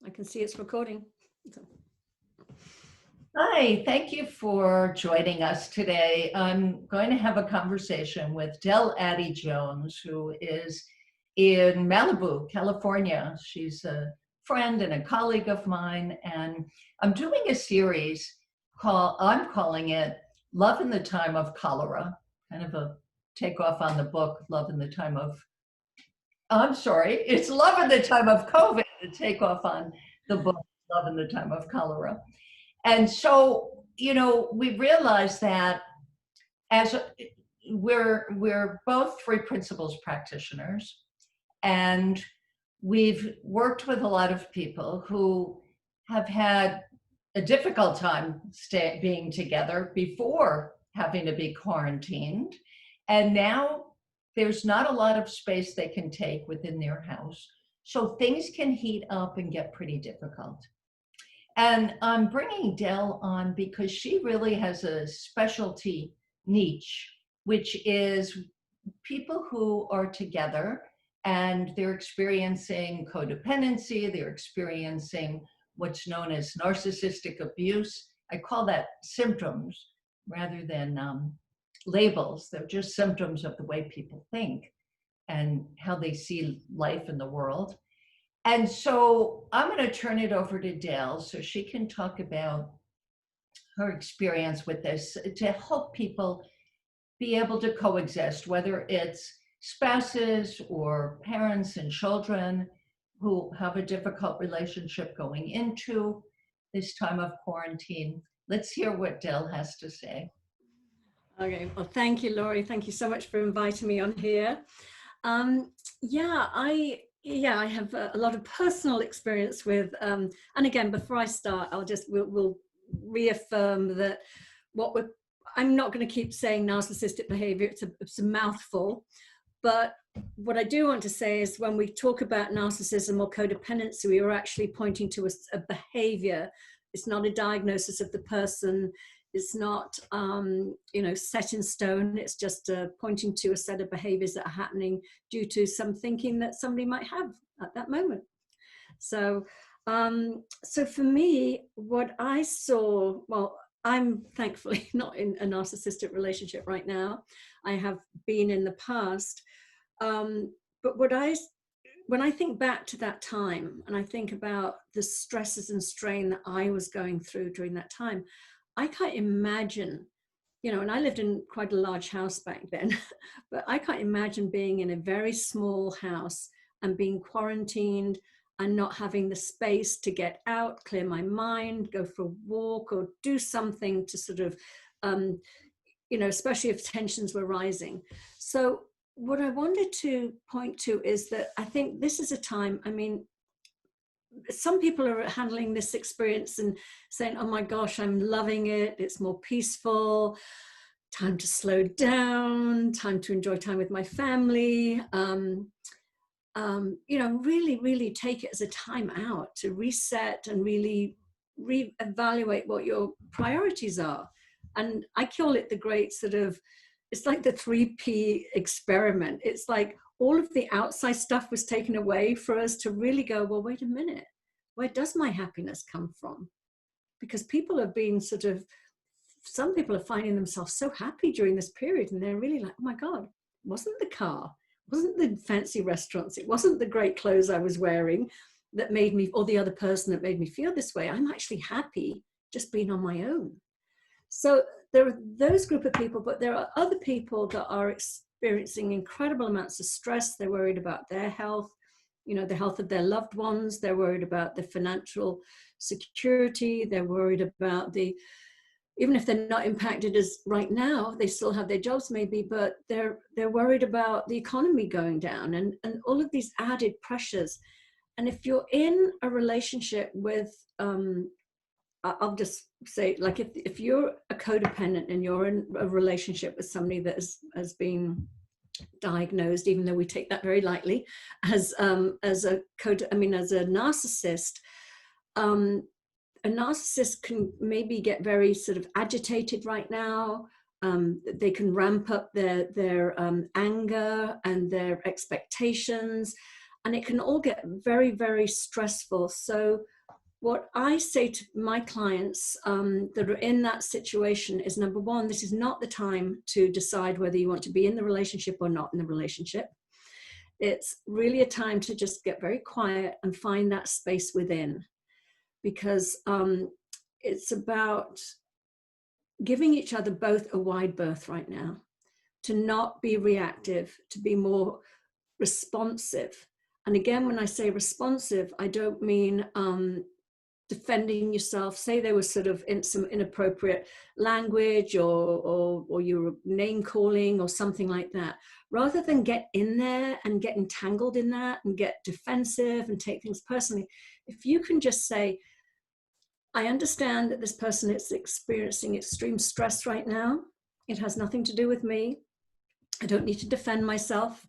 I can see it's recording. Hi, thank you for joining us today. I'm going to have a conversation with Adey-Jones, who is in Malibu, California. She's a friend and a colleague of mine, and I'm doing a series I'm calling it Love in the Time of Cholera, kind of a takeoff on the book, Love in the Time of, I'm sorry, it's Love in the Time of COVID, the takeoff on the book, Love in the Time of Cholera. And so, we realized that as we're both three principles practitioners, and we've worked with a lot of people who have had a difficult time being together before having to be quarantined. And now there's not a lot of space they can take within their house. So things can heat up and get pretty difficult. And I'm bringing Del on because she really has a specialty niche, which is people who are together and they're experiencing codependency, they're experiencing what's known as narcissistic abuse. I call that symptoms rather than labels. They're just symptoms of the way people think and how they see life in the world. And so I'm going to turn it over to Del so she can talk about her experience with this to help people be able to coexist, whether it's spouses or parents and children who have a difficult relationship going into this time of quarantine. Let's hear what Del has to say. Okay, well, thank you, Lori. Thank you so much for inviting me on here. I have a lot of personal experience with, and again, before I start, we'll reaffirm that I'm not going to keep saying narcissistic behavior, it's a mouthful, but what I do want to say is when we talk about narcissism or codependency, we are actually pointing to a behavior. It's not a diagnosis of the person. It's not, set in stone. It's just pointing to a set of behaviors that are happening due to some thinking that somebody might have at that moment. So for me, what I saw, well, I'm thankfully not in a narcissistic relationship right now. I have been in the past. But when I think back to that time and I think about the stresses and strain that I was going through during that time, I can't imagine, and I lived in quite a large house back then, but I can't imagine being in a very small house and being quarantined and not having the space to get out, clear my mind, go for a walk or do something to sort of, especially if tensions were rising. So what I wanted to point to is that I think this is a time, some people are handling this experience and saying, oh my gosh, I'm loving it. It's more peaceful, time to slow down, time to enjoy time with my family. Really, really take it as a time out to reset and really reevaluate what your priorities are. And I call it the great it's like the 3P experiment. It's like all of the outside stuff was taken away for us to really go, well, wait a minute, where does my happiness come from? Because people have been some people are finding themselves so happy during this period and they're really like, oh my God, it wasn't the car, it wasn't the fancy restaurants, it wasn't the great clothes I was wearing that made me, or the other person that made me feel this way. I'm actually happy just being on my own. So there are those group of people, but there are other people that are experiencing incredible amounts of stress. They're worried about their health, the health of their loved ones. They're worried about the financial security. They're worried about even if they're not impacted as right now, they still have their jobs maybe, but they're worried about the economy going down and all of these added pressures. And if you're in a relationship with, I'll just say, like if you're a codependent and you're in a relationship with somebody that has been diagnosed, even though we take that very lightly, as a narcissist, a narcissist can maybe get very sort of agitated right now. They can ramp up their anger and their expectations. and it can all get very, very stressful. So what I say to my clients that are in that situation is, number one, this is not the time to decide whether you want to be in the relationship or not in the relationship. It's really a time to just get very quiet and find that space within, because it's about giving each other both a wide berth right now, to not be reactive, to be more responsive. And again, when I say responsive, I don't mean defending yourself. Say there was sort of some inappropriate language or you were name calling or something like that. Rather than get in there and get entangled in that and get defensive and take things personally, if you can just say, I understand that this person is experiencing extreme stress right now. It has nothing to do with me. I don't need to defend myself.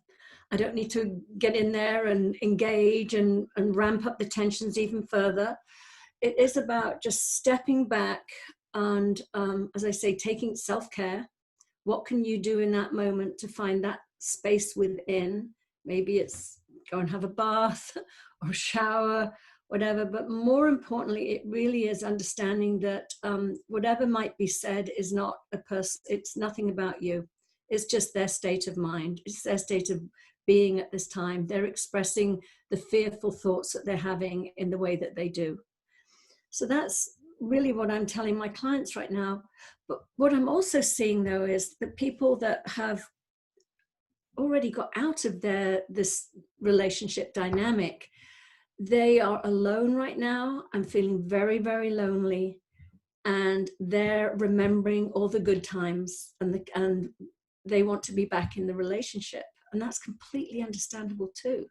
I don't need to get in there and engage and ramp up the tensions even further. It is about just stepping back and, as I say, taking self-care. What can you do in that moment to find that space within? Maybe it's go and have a bath or shower, whatever. But more importantly, it really is understanding that whatever might be said is not a person. It's nothing about you. It's just their state of mind. It's their state of being at this time. They're expressing the fearful thoughts that they're having in the way that they do. So that's really what I'm telling my clients right now. But what I'm also seeing, though, is the people that have already got out of this relationship dynamic, they are alone right now. I'm feeling very, very lonely. And they're remembering all the good times, and they want to be back in the relationship. And that's completely understandable too.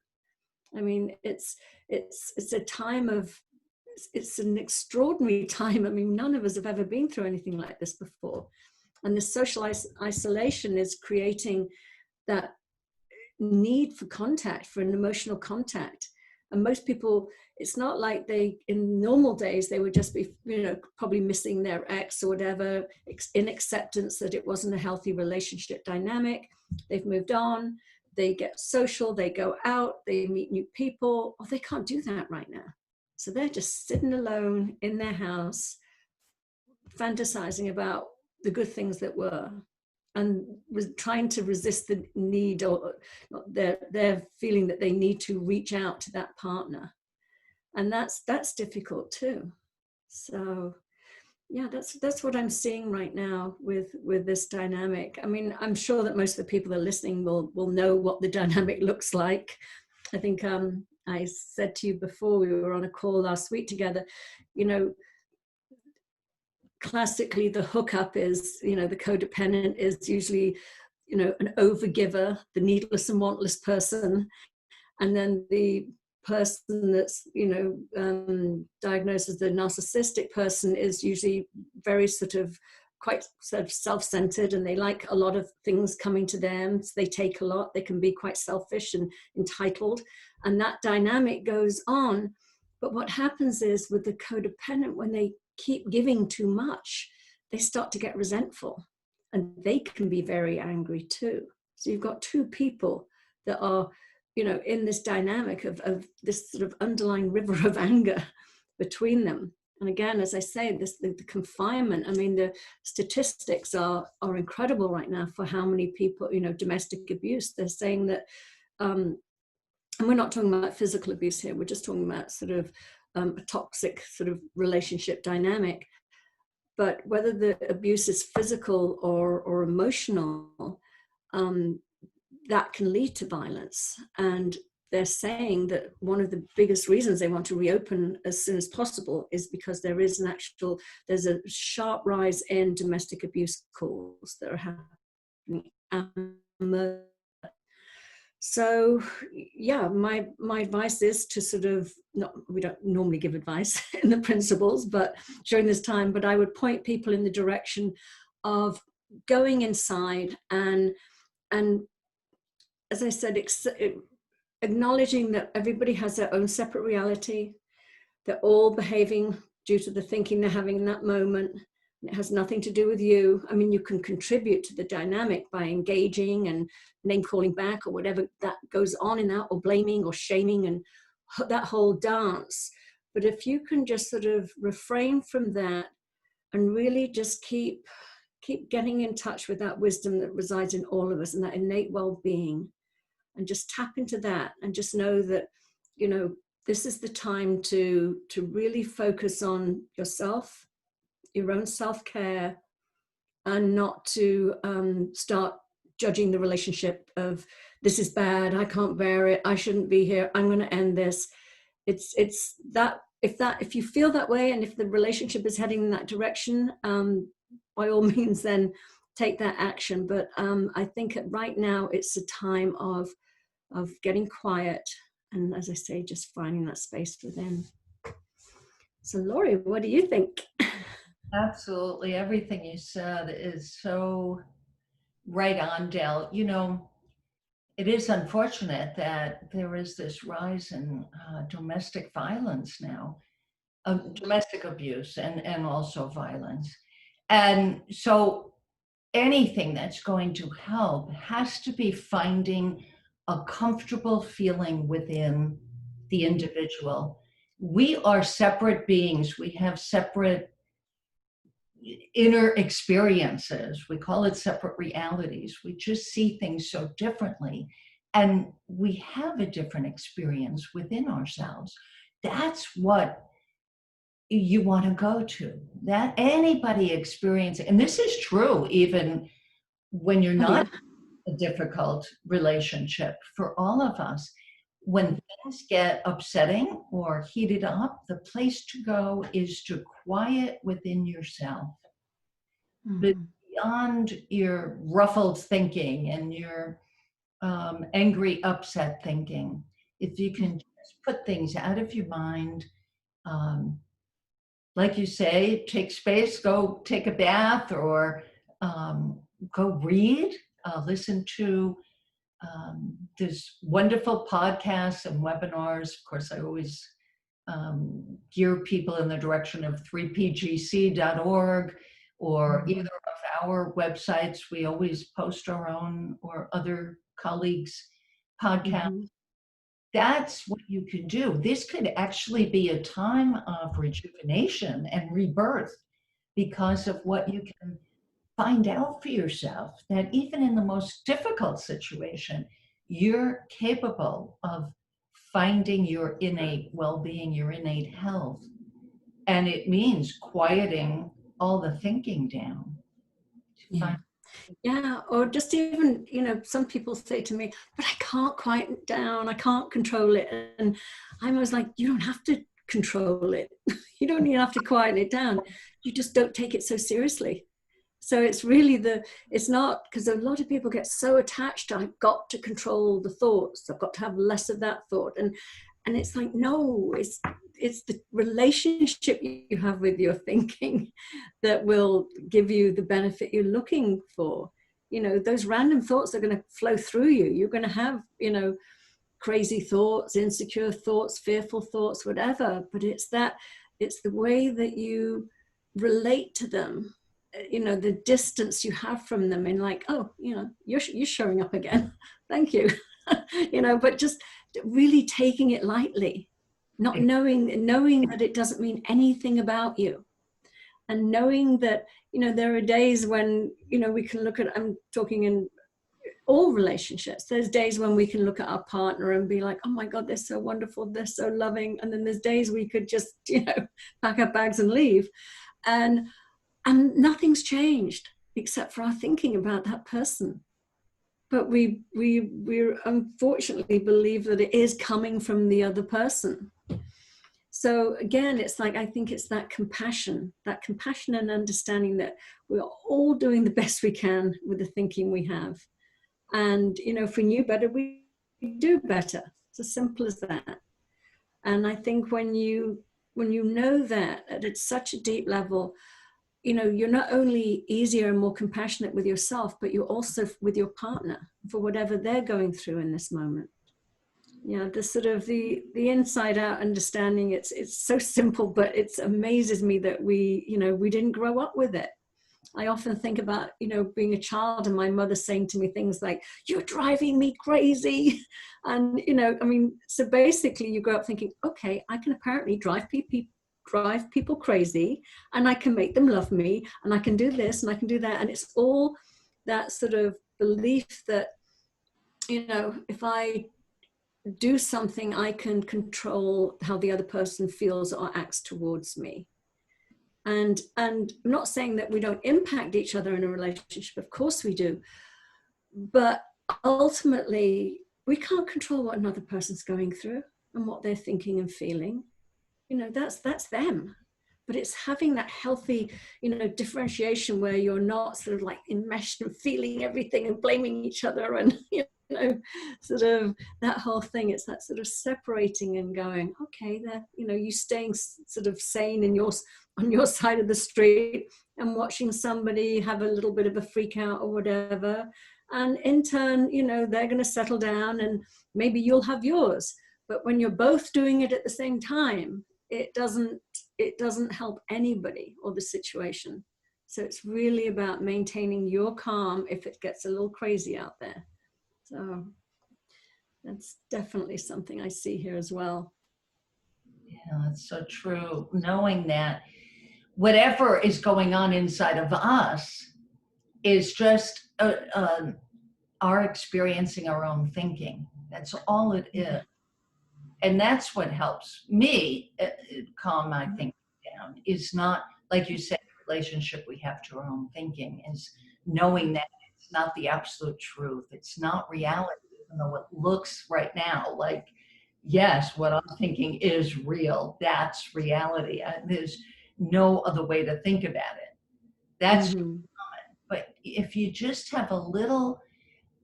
I mean, it's a time of, it's an extraordinary time. I mean, none of us have ever been through anything like this before. And the social isolation is creating that need for contact, for an emotional contact. And most people, it's not like in normal days, they would just be, probably missing their ex or whatever, in acceptance that it wasn't a healthy relationship dynamic. They've moved on, they get social, they go out, they meet new people. Oh, they can't do that right now. So they're just sitting alone in their house, fantasizing about the good things that were, and was trying to resist the need, or their feeling that they need to reach out to that partner. And that's difficult too. So yeah, that's what I'm seeing right now with this dynamic. I mean, I'm sure that most of the people that are listening will know what the dynamic looks like. I think I said to you before we were on a call last week together, classically the hookup is, the codependent is usually, an overgiver, the needless and wantless person. And then the person that's, diagnosed as the narcissistic person is usually very quite self-centered, and they like a lot of things coming to them. So they take a lot, they can be quite selfish and entitled, and that dynamic goes on. But what happens is with the codependent, when they keep giving too much, they start to get resentful, and they can be very angry too. So you've got two people that are, in this dynamic of this sort of underlying river of anger between them. And again, as I say, the confinement, I mean, the statistics are incredible right now for how many people, domestic abuse. They're saying that, and we're not talking about physical abuse here, we're just talking about sort of a toxic sort of relationship dynamic. But whether the abuse is physical or emotional, that can lead to violence. And they're saying that one of the biggest reasons they want to reopen as soon as possible is because there's a sharp rise in domestic abuse calls that are happening. So yeah, my advice is to sort of, we don't normally give advice in the principles, but during this time, but I would point people in the direction of going inside and as I said, acknowledging that everybody has their own separate reality. They're all behaving due to the thinking they're having in that moment. It has nothing to do with you. I mean, you can contribute to the dynamic by engaging and name calling back or whatever that goes on in that, or blaming or shaming and that whole dance. But if you can just sort of refrain from that and really just keep getting in touch with that wisdom that resides in all of us and that innate well-being, and just tap into that and just know that, you know, this is the time to really focus on yourself, your own self-care, and not to start judging the relationship of, this is bad, I can't bear it, I shouldn't be here, I'm going to end this. It's that if you feel that way, and if the relationship is heading in that direction, by all means, then take that action. But I think right now it's a time of getting quiet, and as I say, just finding that space within. So Lori, what do you think? Absolutely. Everything you said is so right on, Del. You know, it is unfortunate that there is this rise in domestic violence now, domestic abuse and also violence. And so anything that's going to help has to be finding a comfortable feeling within the individual. We are separate beings. We have separate inner experiences. We call it separate realities. We just see things so differently. And we have a different experience within ourselves. That's what you want to go to. That anybody experiencing, and this is true even when you're not in a difficult relationship, for all of us. When things get upsetting or heated up, the place to go is to quiet within yourself. But beyond your ruffled thinking and your angry, upset thinking, if you can just put things out of your mind, like you say, take space, go take a bath, or go read, listen to there's wonderful podcasts and webinars. Of course, I always gear people in the direction of 3pgc.org or either of our websites. We always post our own or other colleagues' podcasts. That's what you can do. This could actually be a time of rejuvenation and rebirth because of what you can find out for yourself, that even in the most difficult situation, you're capable of finding your innate well-being, your innate health. And it means quieting all the thinking down. Yeah, or just even, you know, some people say to me, but I can't quiet it down, I can't control it. And I'm always like, you don't have to control it. You don't even have to quiet it down. You just don't take it so seriously. So it's really it's not, because a lot of people get so attached to, I've got to control the thoughts, I've got to have less of that thought. And it's like, no, it's the relationship you have with your thinking that will give you the benefit you're looking for. You know, those random thoughts are going to flow through you. You're going to have, you know, crazy thoughts, insecure thoughts, fearful thoughts, whatever. But it's the way that you relate to them, you know, the distance you have from them, in like, oh, you know, you're showing up again. Thank you. You know, but just really taking it lightly, not knowing that it doesn't mean anything about you. And knowing that, you know, there are days when, you know, we can look at, I'm talking in all relationships, there's days when we can look at our partner and be like, oh my God, they're so wonderful, they're so loving. And then there's days we could just, you know, pack our bags and leave. And nothing's changed except for our thinking about that person. But we unfortunately believe that it is coming from the other person. So again, it's like, I think it's that compassion and understanding that we're all doing the best we can with the thinking we have. And, you know, if we knew better, we do better. It's as simple as that. And I think when you know that at such a deep level, you know, you're not only easier and more compassionate with yourself, but you're also with your partner for whatever they're going through in this moment. Yeah, the sort of the inside out understanding, it's so simple, but it amazes me that we didn't grow up with it. I often think about, being a child and my mother saying to me things like, "You're driving me crazy." And, I mean, so basically you grow up thinking, okay, I can apparently drive people crazy, and I can make them love me, and I can do this and I can do that. And it's all that sort of belief that, if I do something, I can control how the other person feels or acts towards me. And I'm not saying that we don't impact each other in a relationship, of course we do, but ultimately we can't control what another person's going through and what they're thinking and feeling. That's them. But it's having that healthy, differentiation where you're not sort of like enmeshed and feeling everything and blaming each other and, sort of that whole thing. It's that sort of separating and going, okay, there, you staying sort of sane on your side of the street and watching somebody have a little bit of a freak out or whatever. And in turn, they're going to settle down and maybe you'll have yours. But when you're both doing it at the same time, it doesn't help anybody or the situation. So it's really about maintaining your calm if it gets a little crazy out there. So that's definitely something I see here as well. Yeah, that's so true. Knowing that whatever is going on inside of us is just our experiencing our own thinking. That's all it is. And that's what helps me calm my thinking down, is not, like you said, the relationship we have to our own thinking, is knowing that it's not the absolute truth. It's not reality, even though it looks right now like, yes, what I'm thinking is real. That's reality. There's no other way to think about it. That's common. But if you just have a little,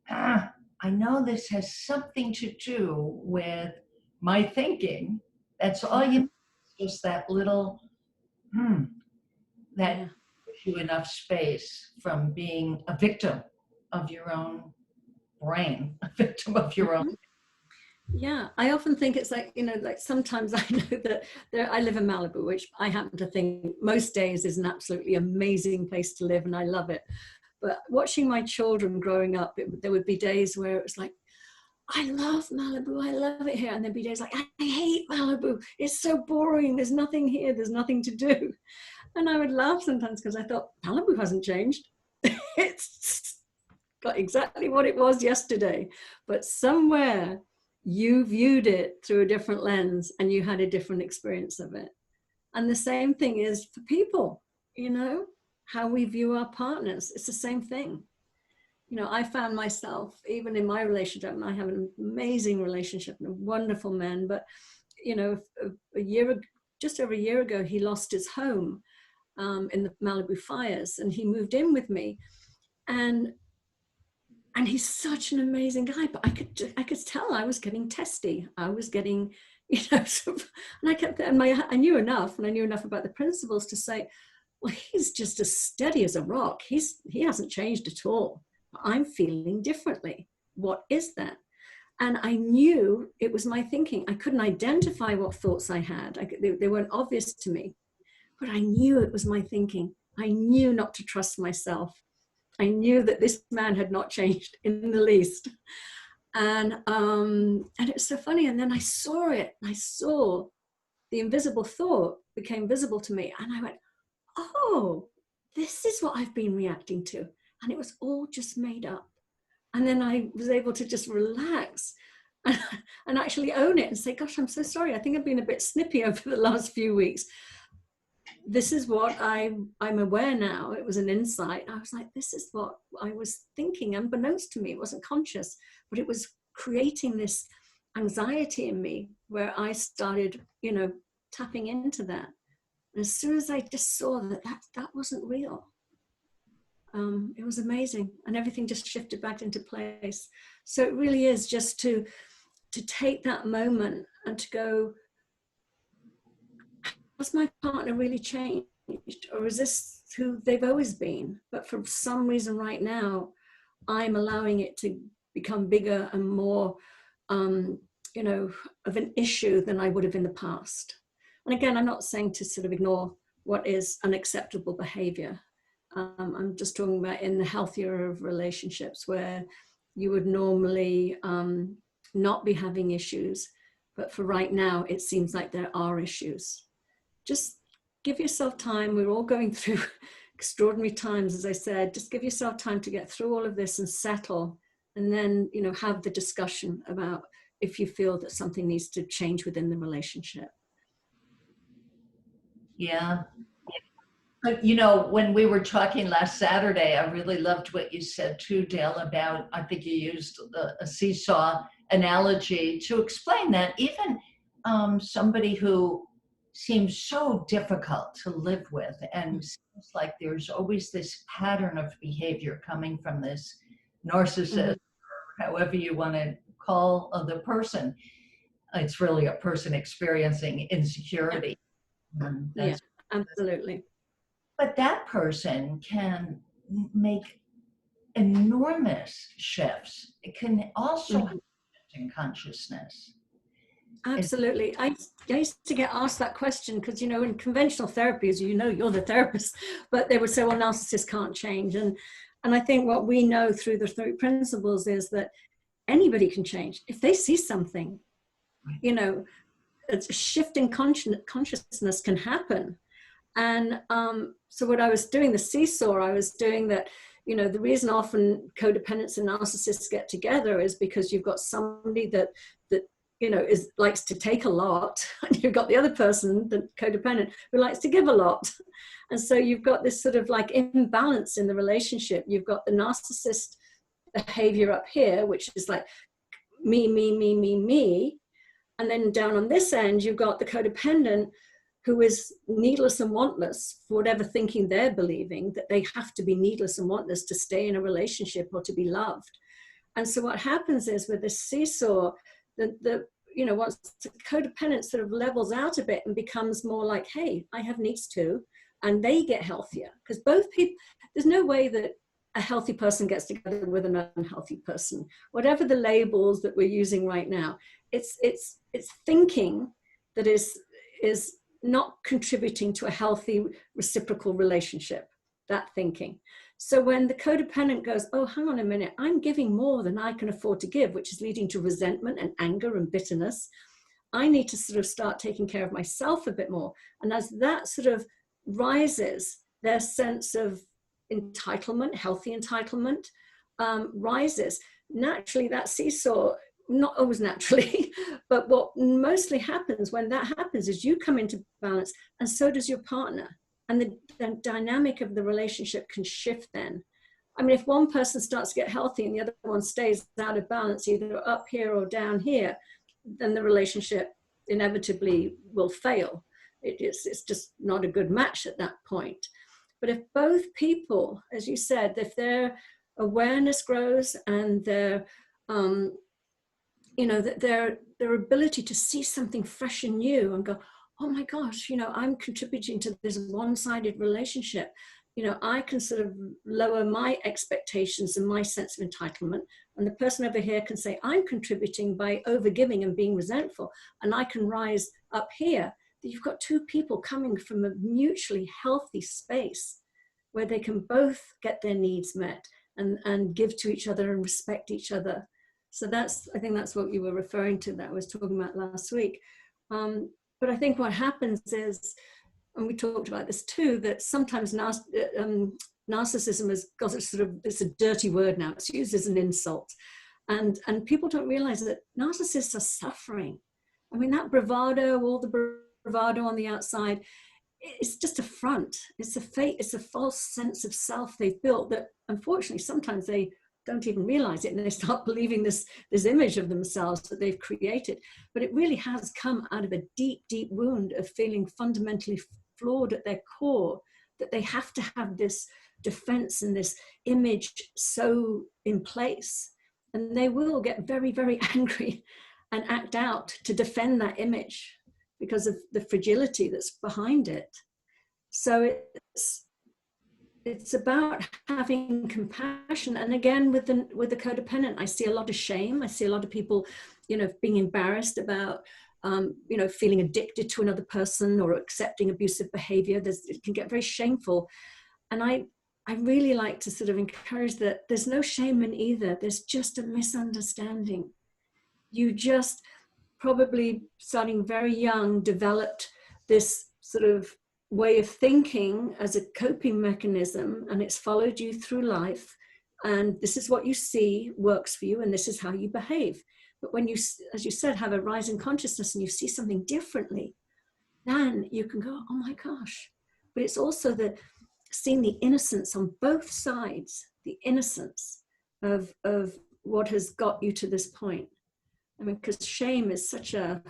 I know this has something to do with my thinking. That's all you need, just that little, that gives you enough space from being a victim of your own brain, a victim of your own. Yeah, I often think it's like, like sometimes I know that I live in Malibu, which I happen to think most days is an absolutely amazing place to live, and I love it. But watching my children growing up, there would be days where it was like, I love Malibu, I love it here. And there'd be days like, I hate Malibu, it's so boring, there's nothing here, there's nothing to do. And I would laugh sometimes because I thought, Malibu hasn't changed. It's got exactly what it was yesterday. But somewhere you viewed it through a different lens and you had a different experience of it. And the same thing is for people, how we view our partners. It's the same thing. I found myself, even in my relationship, and I have an amazing relationship and a wonderful man, but, just over a year ago, he lost his home in the Malibu fires, and he moved in with me. And he's such an amazing guy, but I could tell I was getting testy. I was getting, sort of, and I kept, and I knew enough, and I knew enough about the principles to say, well, he's just as steady as a rock. He hasn't changed at all. I'm feeling differently. What is that? And I knew it was my thinking. I couldn't identify what thoughts I had. They weren't obvious to me, but I knew it was my thinking. I knew not to trust myself. I knew that this man had not changed in the least. And it's so funny. And then I saw it. I saw the invisible thought became visible to me. And I went, oh, this is what I've been reacting to. And it was all just made up. And then I was able to just relax and actually own it and say, gosh, I'm so sorry. I think I've been a bit snippy over the last few weeks. This is what I'm aware now. It was an insight. I was like, this is what I was thinking, unbeknownst to me. It wasn't conscious, but it was creating this anxiety in me where I started, tapping into that. And as soon as I just saw that wasn't real, it was amazing, and everything just shifted back into place. So it really is just to take that moment and to go, has my partner really changed, or is this who they've always been? But for some reason right now, I'm allowing it to become bigger and more you know, of an issue than I would have in the past. And again, I'm not saying to sort of ignore what is unacceptable behavior. I'm just talking about in the healthier of relationships where you would normally not be having issues, but for right now, it seems like there are issues. Just give yourself time. We're all going through extraordinary times, as I said. Just give yourself time to get through all of this and settle, and then, you know, have the discussion about if you feel that something needs to change within the relationship. Yeah. But, you know, when we were talking last Saturday, I really loved what you said too, Dale, about, I think you used a seesaw analogy to explain that even somebody who seems so difficult to live with and seems like there's always this pattern of behavior coming from this narcissist, however you want to call the person. It's really a person experiencing insecurity. Yeah, absolutely. But that person can make enormous shifts. It can also have in consciousness. Absolutely. I used to get asked that question because, you know, in conventional therapy, as you know, you're the therapist, but they would say, well, narcissists can't change. And I think what we know through the three principles is that anybody can change. If they see something, you know, a shift in consciousness can happen. And so what I was doing, the seesaw, I was doing that, you know, the reason often codependents and narcissists get together is because you've got somebody that you know, likes to take a lot, and you've got the other person, the codependent, who likes to give a lot. And so you've got this sort of like imbalance in the relationship. You've got the narcissist behavior up here, which is like me, me, me, me, me. And then down on this end, you've got the codependent who is needless and wantless for whatever thinking they're believing, that they have to be needless and wantless to stay in a relationship or to be loved. And so what happens is with this seesaw, you know, once the codependent sort of levels out a bit and becomes more like, hey, I have needs too, and they get healthier, because both people, there's no way that a healthy person gets together with an unhealthy person. Whatever the labels that we're using right now, it's thinking that is not contributing to a healthy reciprocal relationship, that thinking. So when the codependent goes, oh, hang on a minute, I'm giving more than I can afford to give, which is leading to resentment and anger and bitterness, I need to sort of start taking care of myself a bit more. And as that sort of rises, their sense of entitlement, healthy entitlement, rises. Naturally, that seesaw, not always naturally, but what mostly happens when that happens is you come into balance, and so does your partner. And the dynamic of the relationship can shift then. I mean, if one person starts to get healthy and the other one stays out of balance, either up here or down here, then the relationship inevitably will fail. It's just not a good match at that point. But if both people, as you said, if their awareness grows and their you know, that their ability to see something fresh and new and go, oh my gosh, you know, I'm contributing to this one-sided relationship. You know, I can sort of lower my expectations and my sense of entitlement. And the person over here can say, I'm contributing by overgiving and being resentful. And I can rise up here. You've got two people coming from a mutually healthy space where they can both get their needs met and give to each other and respect each other. So I think that's what you were referring to that I was talking about last week. But I think what happens is, and we talked about this too, that sometimes narcissism has got a sort of, it's a dirty word now, it's used as an insult. And people don't realize that narcissists are suffering. I mean, that bravado, all the bravado on the outside, it's just a front. It's a fake, it's a false sense of self they've built that unfortunately sometimes they don't even realize it, and they start believing this image of themselves that they've created. But it really has come out of a deep, deep wound of feeling fundamentally flawed at their core, that they have to have this defense and this image so in place. And they will get very, very angry and act out to defend that image because of the fragility that's behind it. So it's about having compassion. And again, with the codependent, I see a lot of shame. I see a lot of people, being embarrassed about, feeling addicted to another person or accepting abusive behavior. It can get very shameful. And I really like to sort of encourage that there's no shame in either. There's just a misunderstanding. You just probably starting very young developed this sort of way of thinking as a coping mechanism, and it's followed you through life. And this is what you see works for you, and this is how you behave. But when you, as you said, have a rise in consciousness and you see something differently, then you can go, oh my gosh. But it's also seeing the innocence on both sides, the innocence of what has got you to this point. I mean, because shame is such a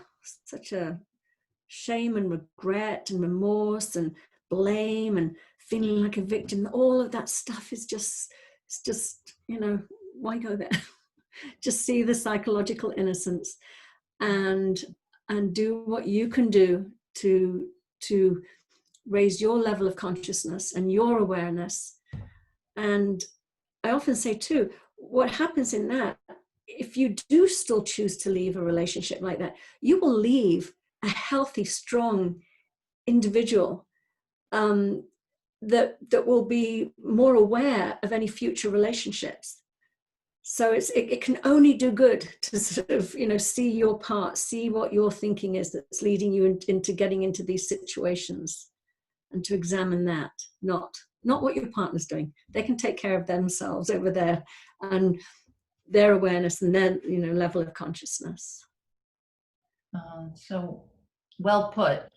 shame and regret and remorse and blame and feeling like a victim. All of that stuff is just, why go there? Just see the psychological innocence and do what you can do to raise your level of consciousness and your awareness. And I often say too, what happens in that, if you do still choose to leave a relationship like that, you will leave a healthy, strong individual that will be more aware of any future relationships. So it can only do good to sort of, see your part, see what your thinking is that's leading you into getting into these situations, and to examine that, not what your partner's doing. They can take care of themselves over there and their awareness and their, level of consciousness. So well put.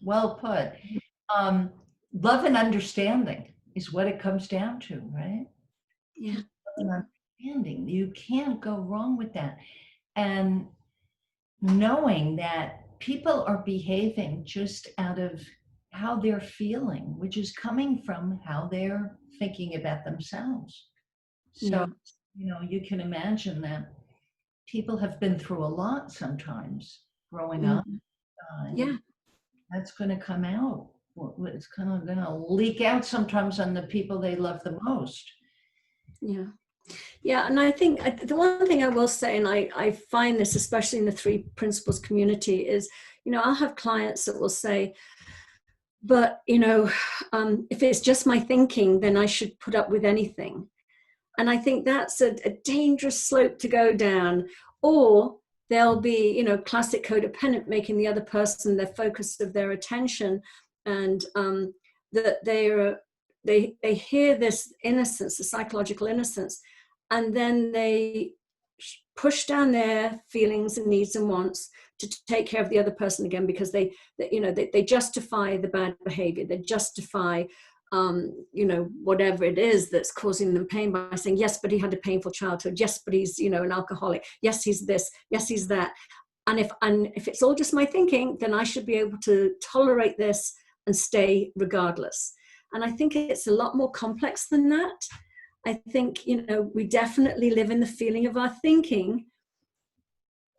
Love and understanding is what it comes down to, right? Yeah. Understanding. You can't go wrong with that. And knowing that people are behaving just out of how they're feeling, which is coming from how they're thinking about themselves. So, you can imagine that people have been through a lot sometimes growing up. That's going to come out. It's kind of going to leak out sometimes on the people they love the most. Yeah, and I think the one thing I will say, and I find this especially in the Three Principles community, is, I'll have clients that will say, but, if it's just my thinking, then I should put up with anything. And I think that's a dangerous slope to go down. Or they'll be, classic codependent, making the other person the focus of their attention, and that they hear this innocence, the psychological innocence, and then they push down their feelings and needs and wants to take care of the other person again, because they justify the bad behavior. They justify whatever it is that's causing them pain by saying, yes, but he had a painful childhood. Yes, but he's, an alcoholic. Yes, he's this. Yes, he's that. And if it's all just my thinking, then I should be able to tolerate this and stay regardless. And I think it's a lot more complex than that. I think, we definitely live in the feeling of our thinking,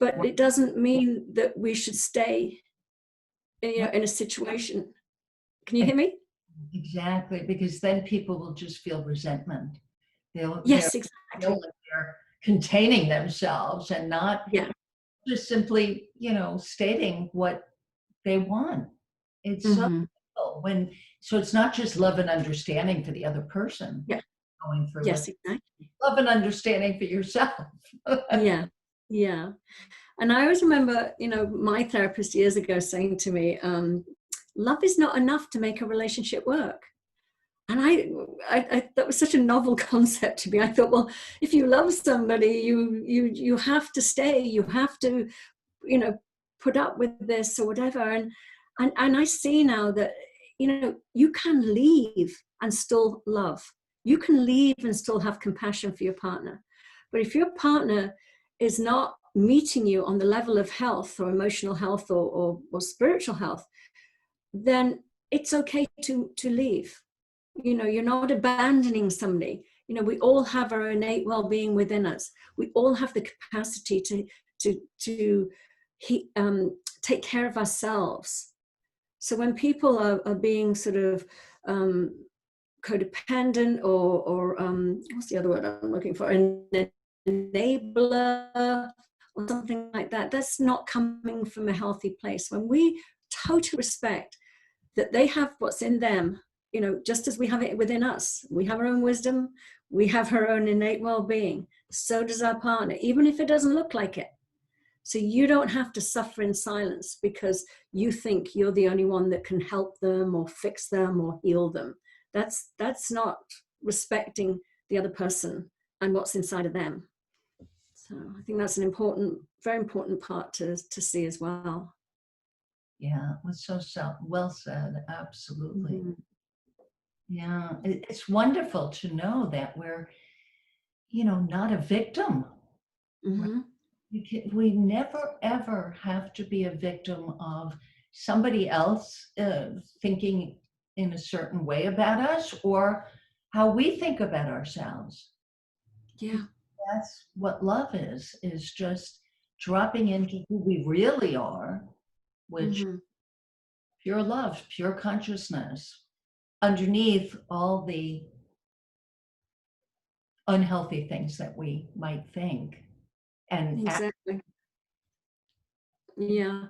but it doesn't mean that we should stay, in a situation. Can you hear me? Exactly, because then people will just feel resentment. Yes, exactly. They're containing themselves and not just simply, stating what they want. It's so difficult so it's not just love and understanding for the other person. Going through exactly. Love and understanding for yourself. Yeah. And I always remember, my therapist years ago saying to me, love is not enough to make a relationship work. And I that was such a novel concept to me. I thought, well, if you love somebody, you have to stay, you have to, put up with this or whatever. And I see now that, you can leave and still love. You can leave and still have compassion for your partner. But if your partner is not meeting you on the level of health or emotional health or spiritual health, then it's okay to leave. You're not abandoning somebody. We all have our innate well-being within us. We all have the capacity to take care of ourselves. So when people are being sort of codependent or what's the other word I'm looking for? An enabler, or something like that, that's not coming from a healthy place. When we totally respect that they have what's in them, you know, just as we have it within us, we have our own wisdom, we have our own innate well-being, so does our partner, even if it doesn't look like it. So you don't have to suffer in silence because you think you're the only one that can help them or fix them or heal them. That's not respecting the other person and what's inside of them. So I think that's an important, very important part to see as well. Yeah, it was so well said. Absolutely. Mm-hmm. Yeah, it's wonderful to know that we're, not a victim. Right? Mm-hmm. We never ever have to be a victim of somebody else thinking in a certain way about us or how we think about ourselves. Yeah. That's what love is just dropping into who we really are, which Mm-hmm. pure love, pure consciousness, underneath all the unhealthy things that we might think and act. Exactly. Yeah.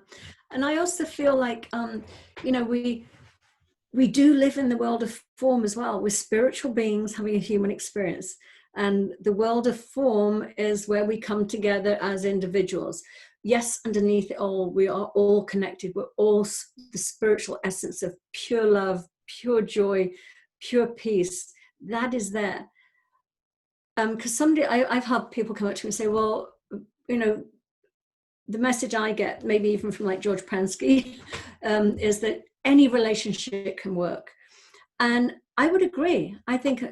And I also feel like, you know, we do live in the world of form as well. We're spiritual beings having a human experience. And the world of form is where we come together as individuals. Yes, underneath it all, we are all connected. We're all the spiritual essence of pure love, pure joy, pure peace. That is there. Because I've had people come up to me and say, well, you know, the message I get, maybe even from like George Pransky, is that any relationship can work. And I would agree. I think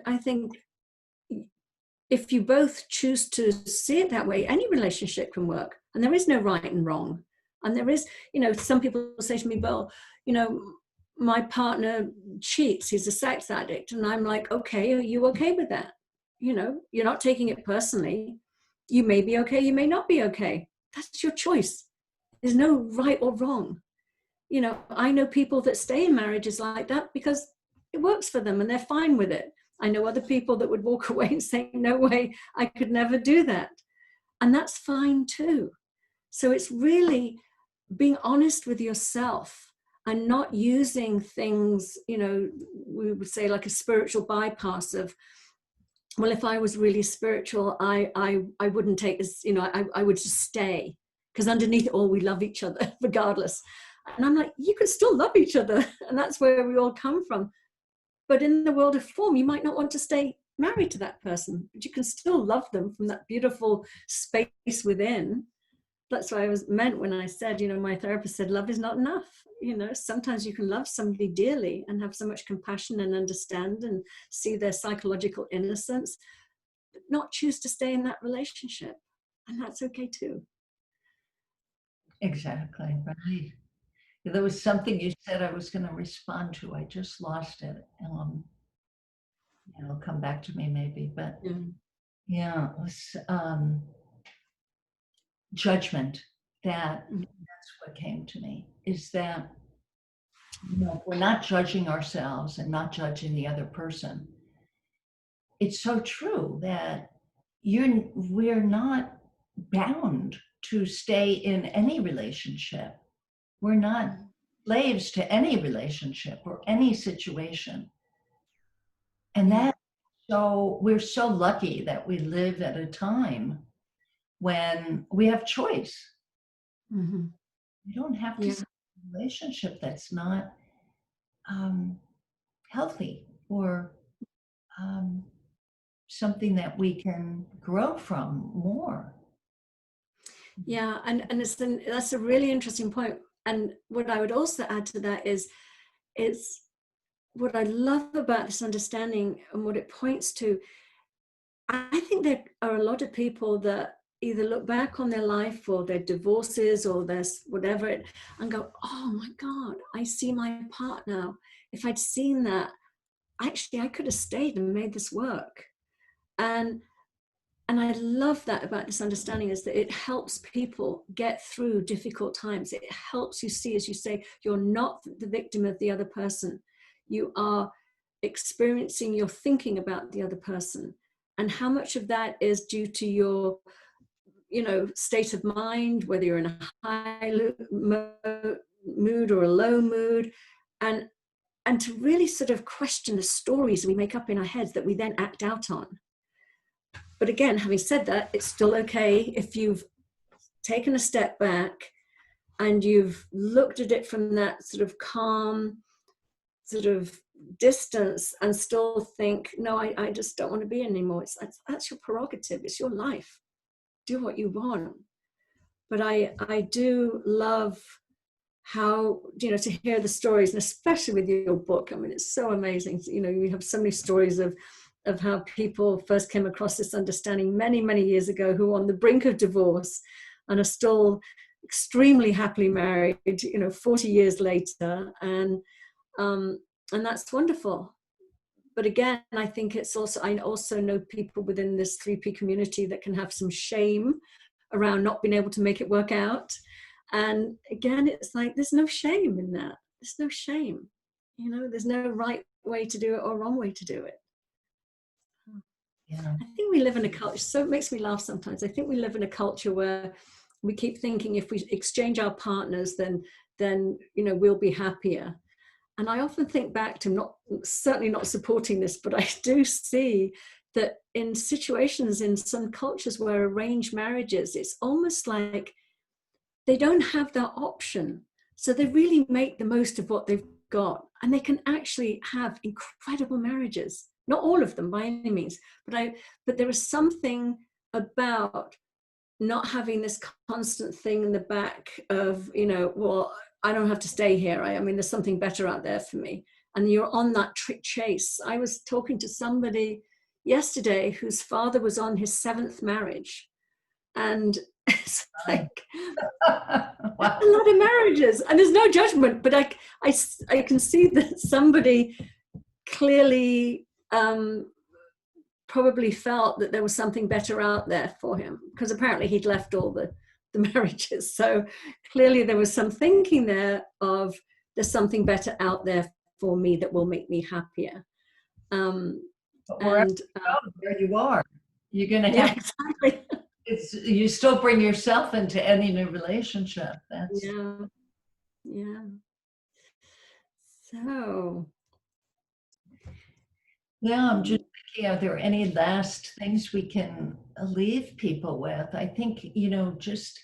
if you both choose to see it that way, any relationship can work. And there is no right and wrong. And there is, you know, some people say to me, well, you know, my partner cheats, he's a sex addict. And I'm like, okay, are you okay with that? You know, you're not taking it personally. You may be okay, you may not be okay. That's your choice. There's no right or wrong. You know, I know people that stay in marriages like that because it works for them and they're fine with it. I know other people that would walk away and say, no way, I could never do that. And that's fine too. So it's really being honest with yourself and not using things, you know, we would say like a spiritual bypass of, well, if I was really spiritual, I wouldn't take this, you know, I would just stay because underneath it all, we love each other regardless. And I'm like, you can still love each other. And that's where we all come from. But in the world of form, you might not want to stay married to that person, but you can still love them from that beautiful space within. That's what I was meant when I said, you know, my therapist said, love is not enough. You know, sometimes you can love somebody dearly and have so much compassion and understand and see their psychological innocence, but not choose to stay in that relationship. And that's okay too. Exactly, right. There was something you said I was going to respond to. I just lost it. It'll come back to me maybe, but yeah, it was judgment. That's what came to me, is that we're not judging ourselves and not judging the other person. It's so true that we're not bound to stay in any relationship. We're not slaves to any relationship or any situation. And we're so lucky that we live at a time when we have choice. Mm-hmm. You don't have to stay in a relationship that's not healthy or something that we can grow from more. Yeah, and that's a really interesting point. And what I would also add to that is what I love about this understanding and what it points to. I think there are a lot of people that either look back on their life or their divorces or their whatever and go, oh my God, I see my part now. If I'd seen that, actually I could have stayed and made this work. And I love that about this understanding, is that it helps people get through difficult times. It helps you see, as you say, you're not the victim of the other person. You are experiencing your thinking about the other person, and how much of that is due to your state of mind, whether you're in a high mood or a low mood, and to really sort of question the stories we make up in our heads that we then act out on. But again, having said that, it's still okay if you've taken a step back and you've looked at it from that sort of calm sort of distance and still think, no, I just don't want to be anymore. That's your prerogative. It's your life. Do what you want. But I do love how, to hear the stories, and especially with your book. I mean, it's so amazing. You have so many stories of how people first came across this understanding many, many years ago, who are on the brink of divorce and are still extremely happily married, 40 years later. And that's wonderful. But again, I think I also know people within this 3P community that can have some shame around not being able to make it work out. And again, it's like, there's no shame in that. There's no shame. There's no right way to do it or wrong way to do it. Yeah. I think we live in a culture, so it makes me laugh sometimes. I think we live in a culture where we keep thinking if we exchange our partners, then we'll be happier. And I often think back to, certainly not supporting this, but I do see that in situations in some cultures where arranged marriages, it's almost like they don't have that option. So they really make the most of what they've got, and they can actually have incredible marriages. Not all of them by any means, but there is something about not having this constant thing in the back of, well, I don't have to stay here. I mean, there's something better out there for me. And you're on that chase. I was talking to somebody yesterday whose father was on his 7th marriage. And it's like Wow. a lot of marriages. And there's no judgment, but I can see that somebody clearly probably felt that there was something better out there for him, because apparently he'd left all the marriages. So clearly there was some thinking there of, there's something better out there for me that will make me happier. But where you are, you're going to have, exactly. You still bring yourself into any new relationship. Yeah. So. Yeah, I'm just thinking, are there any last things we can leave people with? I think, just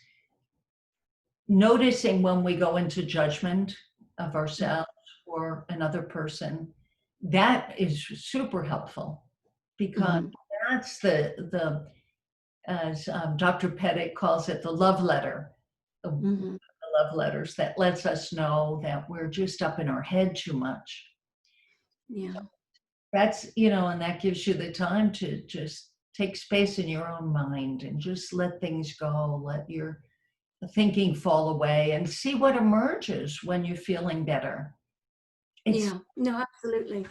noticing when we go into judgment of ourselves or another person, that is super helpful, because that's the as Dr. Pettit calls it, the love letter, the love letters that lets us know that we're just up in our head too much. Yeah. So that's, and that gives you the time to just take space in your own mind and just let things go, let your thinking fall away, and see what emerges when you're feeling better. No, absolutely.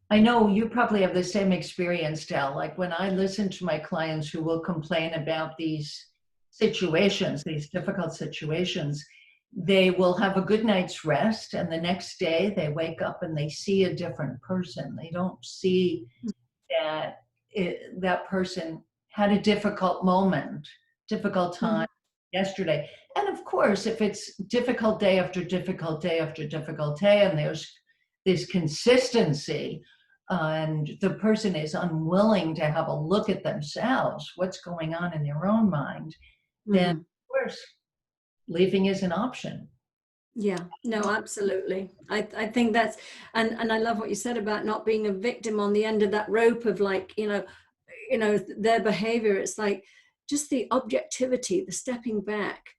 I know you probably have the same experience, Del. Like when I listen to my clients who will complain about these situations, these difficult situations, they will have a good night's rest, and the next day they wake up and they see a different person. They don't see that that person had a difficult moment, difficult time yesterday. And of course, if it's difficult day after difficult day after difficult day, and there's this consistency, and the person is unwilling to have a look at themselves, what's going on in their own mind, then of course, leaving is an option. Yeah, no, absolutely. I think that's, and I love what you said about not being a victim on the end of that rope of, like, their behavior. It's like just the objectivity, the stepping back,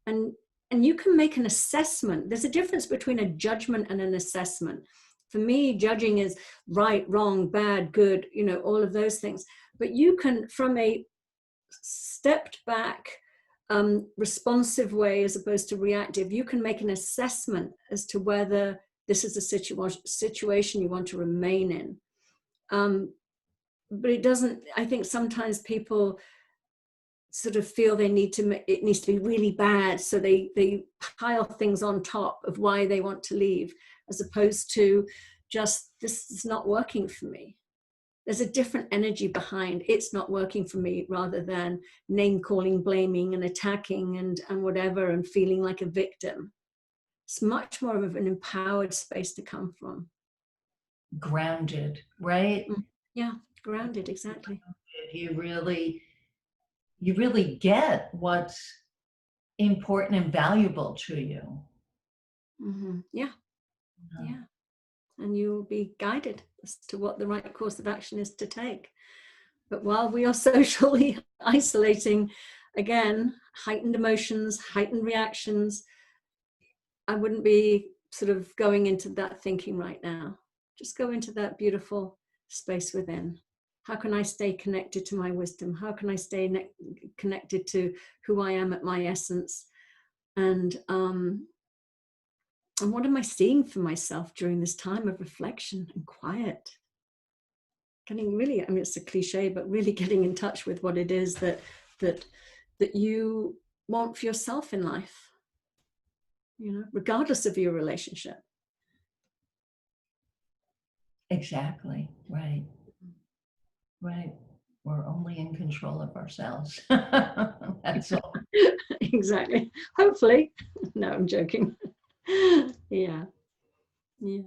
and you can make an assessment. There's a difference between a judgment and an assessment. For me, judging is right, wrong, bad, good, all of those things. But you can, from a stepped back, responsive way as opposed to reactive, you can make an assessment as to whether this is a situation you want to remain in. But it doesn't, I think sometimes people sort of feel it needs to be really bad, so they pile things on top of why they want to leave, as opposed to just, this is not working for me. there's a different energy behind it's not working for me, rather than name calling, blaming and attacking and whatever, and feeling like a victim. It's much more of an empowered space to come from. Grounded, right? Yeah, grounded, exactly. You really get what's important and valuable to you. Yeah, yeah. And you will be guided as to what the right course of action is to take. But while we are socially isolating, again, heightened emotions, heightened reactions, I wouldn't be sort of going into that thinking right now. Just go into that beautiful space within. How can I stay connected to my wisdom? How can I stay connected to who I am at my essence? And what am I seeing for myself during this time of reflection and quiet? Getting really, I mean, it's a cliche, but really getting in touch with what it is that you want for yourself in life, regardless of your relationship. Exactly. Right. Right. We're only in control of ourselves. That's all. Exactly. Hopefully. No, I'm joking. Yeah. Yeah.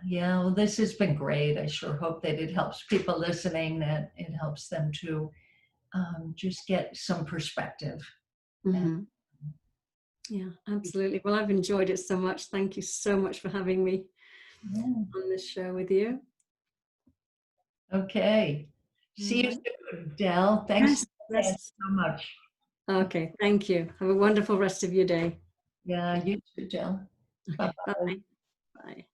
Yeah, well, this has been great. I sure hope that it helps people listening, that it helps them to just get some perspective. Mm-hmm. Yeah, absolutely. Well, I've enjoyed it so much. Thank you so much for having me on this show with you. Okay. See you soon, Del. Thanks again so much. Okay, thank you. Have a wonderful rest of your day. Yeah, you too, Del. Okay, Bye-bye. bye. Bye.